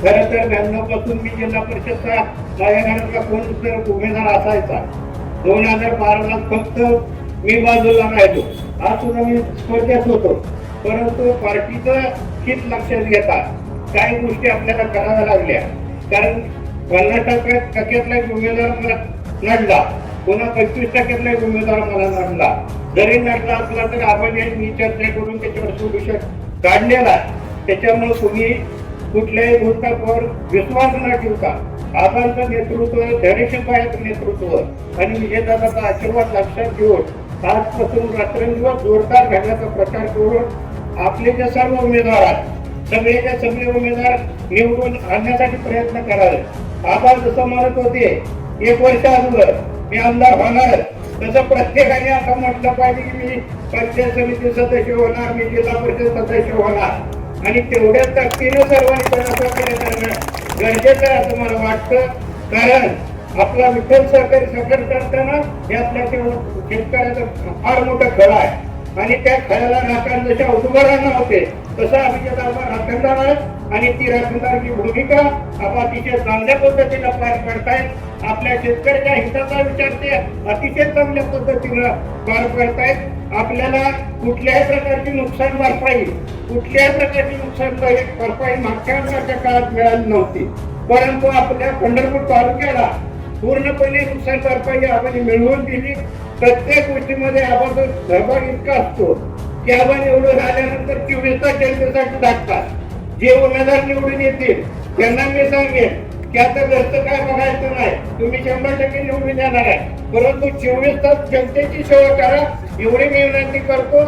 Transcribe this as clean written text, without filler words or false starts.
खरं तर 92 पासून मी जिल्हा परिषदचा माझ्या घरातला कोण जर उमेदवार असायचा 2012ला फक्त मी बाजूला राहिलो. आज सुद्धा मी स्पर्धेत होतो, परंतु पार्टीचं हित लक्षात घेता काही गोष्टी आपल्याला कराव्या लागल्या. कारण 50% उमेदवार मला नडला, पुन्हा 25% उमेदवार मला नडला. जरी नडला असला तर आपण मी चर्चा करून त्याच्यावर सोल्युशन काढलेला. त्याच्यामुळे तुम्ही कुठल्याही गोष्टीवर विश्वास न ठेवता आबांचं नेतृत्व, धैर्यशीलपणाचं नेतृत्व आणि विजयदादाचा आशीर्वाद लक्षात घेऊन आजपासून रात्रंदिवस जोरदार घडण्याचा प्रचार करून आपले जे सर्व उमेदवार आहेत सगळे उमेदवार निवडून आणण्यासाठी प्रयत्न करावे. आबा जसं म्हणत होते 1 वर्ष अगोदर मी आमदार होणार, तसं प्रत्येकाने आता म्हटलं पाहिजे की मी पंचायत समिती सदस्य होणार, मी जिल्हा परिषद सदस्य होणार आणि तेवढ्याच ताकदीनं सर्वांनी प्रयत्न करणं गरजेचं आहे असं मला वाटतं. कारण आपला विठ्ठल सहकारी साखर कारखाना हे आपल्या शेतकऱ्याचं फार मोठं खळं आहे आणि त्या खळ्याला राखण जशा उद्भवणार होते तसं अभिजित आबा राखणदार आहेत आणि ती राखणदारची भूमिका आपण अतिशय चांगल्या पद्धतीनं पार पडतायत. आपल्या शेतकऱ्याच्या हिताचा विचार ते अतिशय चांगल्या पद्धतीनं पार पडतायत. आपल्याला कुठल्याही प्रकारची नुकसान भरपाई मागच्या वर्षाच्या काळात मिळाली नव्हती, परंतु आपल्या पंढरपूर तालुक्याला पूर्णपणे नुकसान भरपाई आपण मिळवून दिली. प्रत्येक गोष्टीमध्ये आबाचा सहभाग इतका असतो की आपण निवडून आल्यानंतर 24 तास जनतेसाठी टाकतात. जे उमेदवार निवडून येतील त्यांना मी सांगेन की आता घरचं काय बघायचं नाही, तुम्ही 100% निवडून येणार आहे, परंतु 24 तास जनतेची सेवा करा एवढी मी विनंती करतो.